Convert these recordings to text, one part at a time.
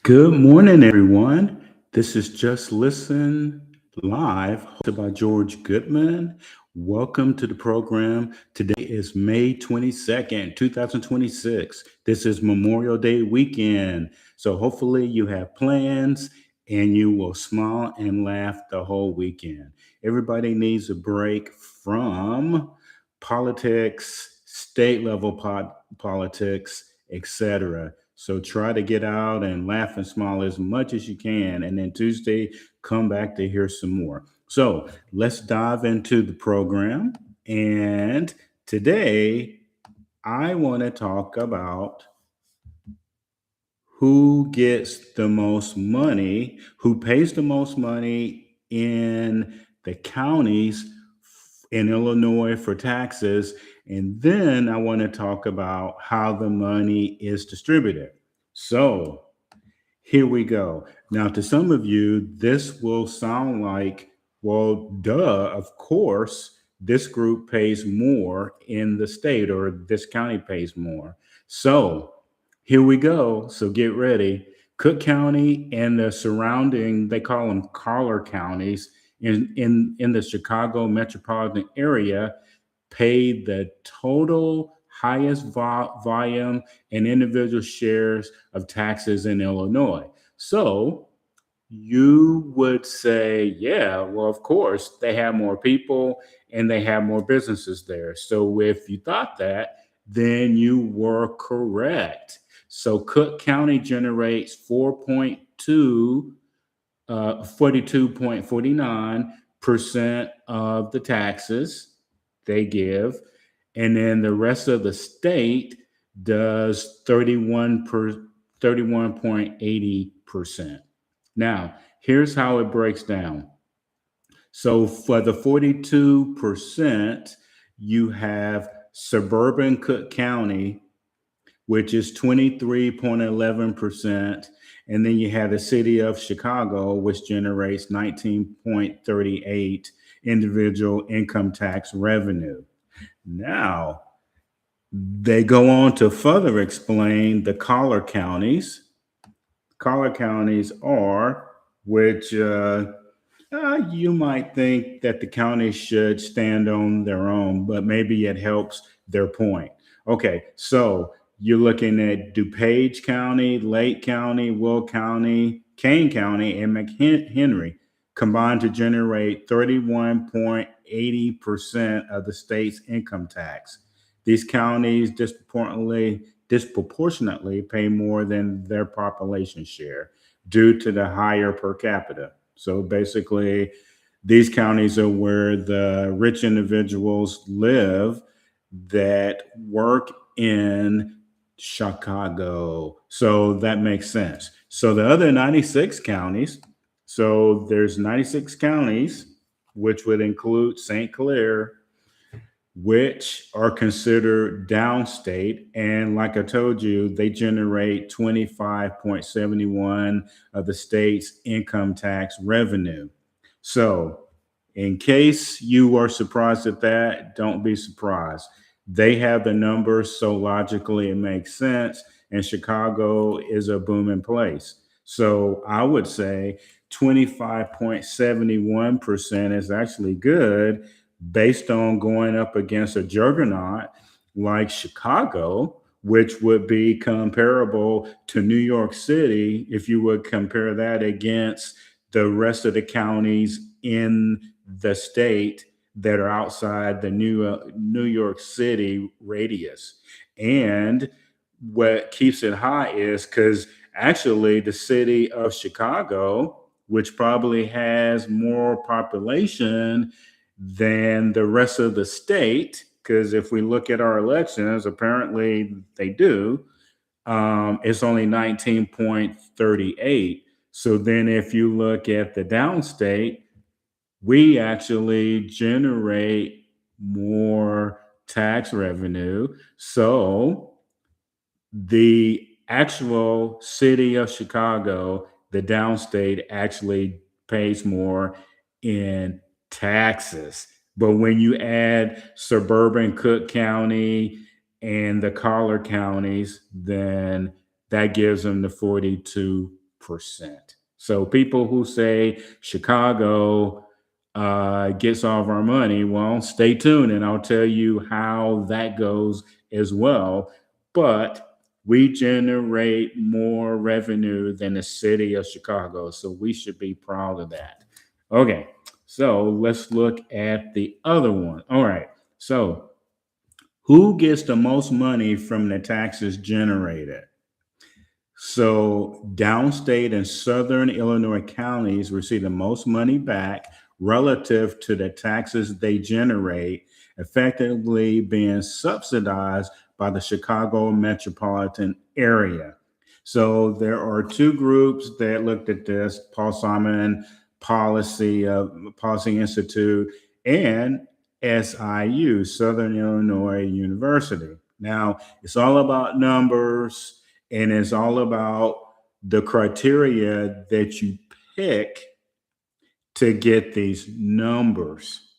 Good morning, everyone. This is Just Listen Live, hosted by George Goodman. Welcome to the program. Today is May 22nd, 2026. This is Memorial Day weekend. So hopefully you have plans and you will smile and laugh the whole weekend. Everybody needs a break from politics, state level politics, etc. So try to get out and laugh and smile as much as you can. And then Tuesday, come back to hear some more. So let's dive into the program. And today, I want to talk about who gets the most money, who pays the most money in the counties in Illinois for taxes. And then I want to talk about how the money is distributed. So here we go. Now, to some of you, this will sound like, well, duh, of course, this group pays more in the state or this county pays more. So here we go. So get ready. Cook County and the surrounding, they call them collar counties in the Chicago metropolitan area, pay the total highest volume and individual shares of taxes in Illinois. So you would say, yeah, well, of course, they have more people and they have more businesses there. So if you thought that, then you were correct. So Cook County generates 42.49% of the taxes they give. And then the rest of the state does 31.80%. Now, here's how it breaks down. So for the 42%, you have suburban Cook County, which is 23.11%. And then you have the city of Chicago, which generates 19.38 individual income tax revenue. Now, they go on to further explain the collar counties. Collar counties are, which you might think that the counties should stand on their own, but maybe it helps their point. Okay, so you're looking at DuPage County, Lake County, Will County, Kane County, and McHenry combined to generate 31.80% of the state's income tax. These counties disproportionately pay more than their population share due to the higher per capita. So basically, these counties are where the rich individuals live that work in Chicago. So that makes sense. So the other 96 counties, so there's 96 counties, which would include St. Clair, which are considered downstate. And like I told you, they generate 25.71 of the state's income tax revenue. So in case you are surprised at that, don't be surprised. They have the numbers, so logically it makes sense. And Chicago is a booming place. So I would say 25.71% is actually good based on going up against a juggernaut like Chicago, which would be comparable to New York City if you would compare that against the rest of the counties in the state that are outside the New York City radius. And what keeps it high is because actually the city of Chicago, which probably has more population than the rest of the state, because if we look at our elections, apparently they do, it's only 19.38. So then if you look at the downstate, we actually generate more tax revenue. So the actual city of Chicago, the downstate, actually pays more in taxes. But when you add suburban Cook County and the collar counties, then that gives them the 42%. 8%. So people who say Chicago gets all of our money, well, stay tuned and I'll tell you how that goes as well. But we generate more revenue than the city of Chicago. So we should be proud of that. Okay, so let's look at the other one. All right, so who gets the most money from the taxes generated? So, downstate and southern Illinois counties receive the most money back relative to the taxes they generate, effectively being subsidized by the Chicago metropolitan area. So, there are two groups that looked at this: Paul Simon Policy Institute and SIU, Southern Illinois University. Now, it's all about numbers and it's all about the criteria that you pick to get these numbers.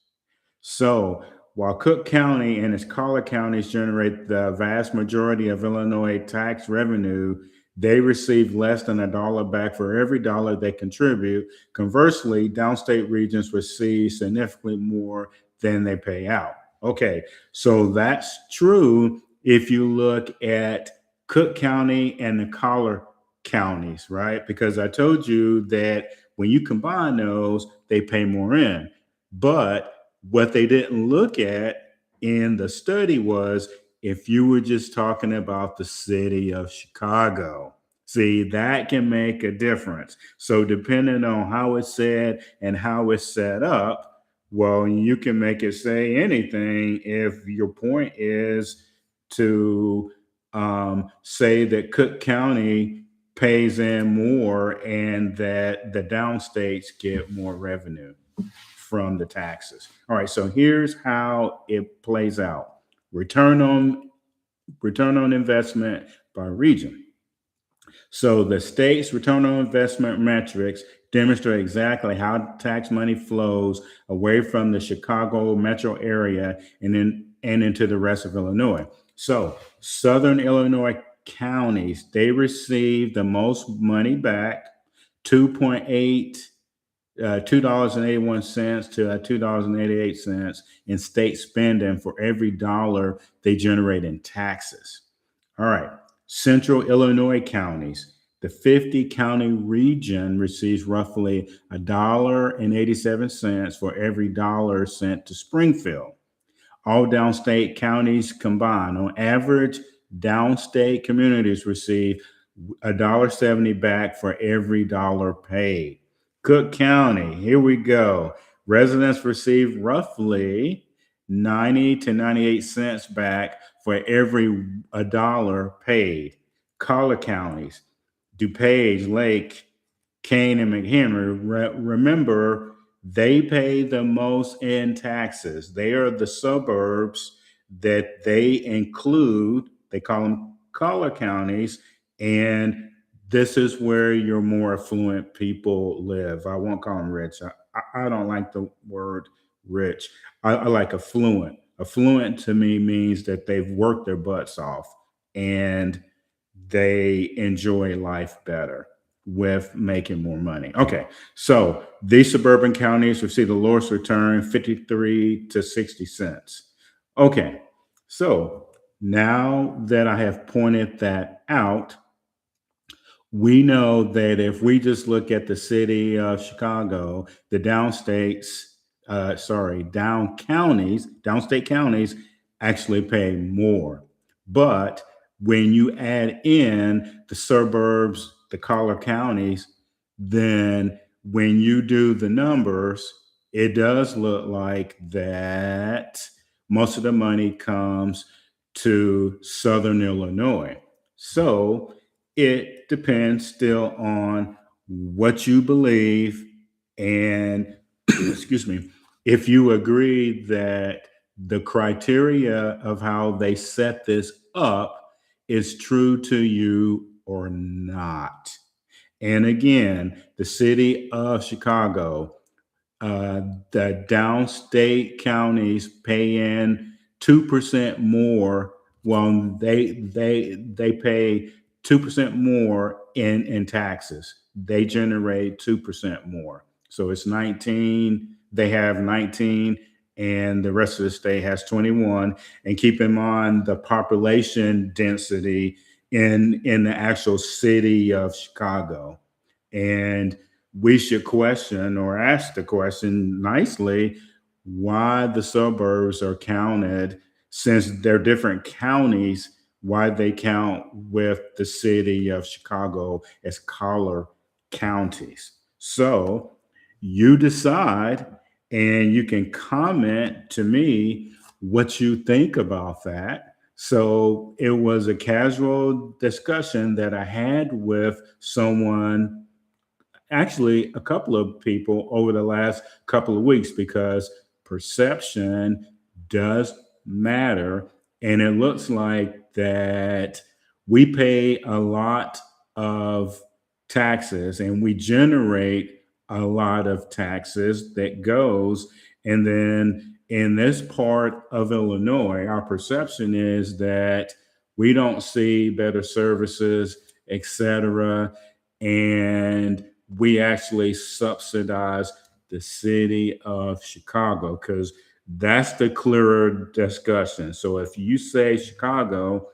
So while Cook County and its collar counties generate the vast majority of Illinois tax revenue, they receive less than $1 back for every dollar they contribute. Conversely, downstate regions receive significantly more than they pay out. Okay, so that's true if you look at Cook County and the collar counties, right? Because I told you that when you combine those, they pay more in. But what they didn't look at in the study was if you were just talking about the city of Chicago. See, that can make a difference. So, depending on how it's said and how it's set up, well, you can make it say anything if your point is to say that Cook County pays in more and that the downstates get more revenue from the taxes. All right, so here's how it plays out. Return on investment by region. So the state's return on investment metrics demonstrate exactly how tax money flows away from the Chicago metro area and into the rest of Illinois. So Southern Illinois counties, they receive the most money back, 2.8 $2.81 to $2.88 in state spending for every dollar they generate in taxes. All right. Central Illinois counties. The 50 county region receives roughly $1.87 for every dollar sent to Springfield. All downstate counties combined, on average, downstate communities receive $1.70 back for every dollar paid. Cook County, here we go. Residents receive roughly 90 to 98 cents back for every $1 paid. Collar counties, DuPage, Lake, Kane, and McHenry, remember, they pay the most in taxes. They are the suburbs that they include. They call them collar counties. And this is where your more affluent people live. I won't call them rich. I don't like the word rich. I like affluent. Affluent to me means that they've worked their butts off and they enjoy life better with making more money. Okay, so these suburban counties receive the lowest return, 53 to 60 cents. Okay, so now that I have pointed that out, we know that if we just look at the city of Chicago, the downstate counties actually pay more. But when you add in the suburbs, the collar counties, then when you do the numbers, it does look like that most of the money comes to Southern Illinois. So it depends still on what you believe and excuse me, if you agree that the criteria of how they set this up is true to you or not. And again, the city of Chicago, the downstate counties pay in 2% more. Well, they pay 2% more in taxes. They generate 2% more. So it's 19, they have 19, and the rest of the state has 21. And keep in mind the population density in the actual city of Chicago. And we should question or ask the question nicely why the suburbs are counted, since they're different counties, why they count with the city of Chicago as collar counties. So you decide, and you can comment to me what you think about that. So it was a casual discussion that I had with someone, actually a couple of people over the last couple of weeks, because perception does matter. And it looks like that we pay a lot of taxes and we generate a lot of taxes that goes. And then in this part of Illinois, our perception is that we don't see better services, etc. And we actually subsidize the city of Chicago, because that's the clearer discussion. So if you say Chicago,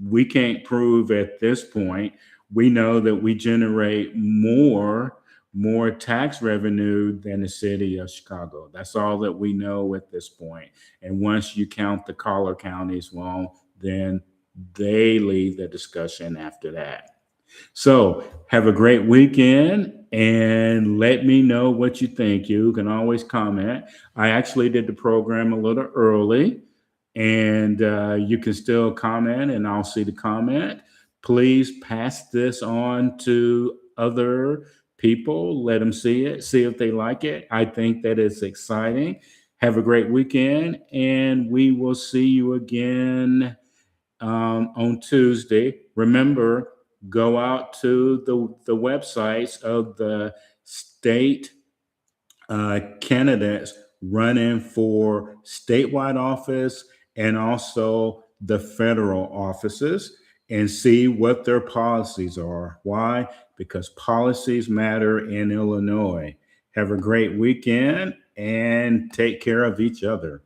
we can't prove at this point. We know that we generate more tax revenue than the city of Chicago. That's all that we know at this point. And once you count the collar counties, well, then they leave the discussion after that. So have a great weekend and let me know what you think. You can always comment. I actually did the program a little early, and you can still comment and I'll see the comment. Please pass this on to other people. Let them see it, see if they like it. I think that it's exciting. Have a great weekend, and we will see you again on Tuesday. Remember, go out to the websites of the state candidates running for statewide office and also the federal offices, and see what their policies are. Why? Because policies matter in Illinois. Have a great weekend and take care of each other.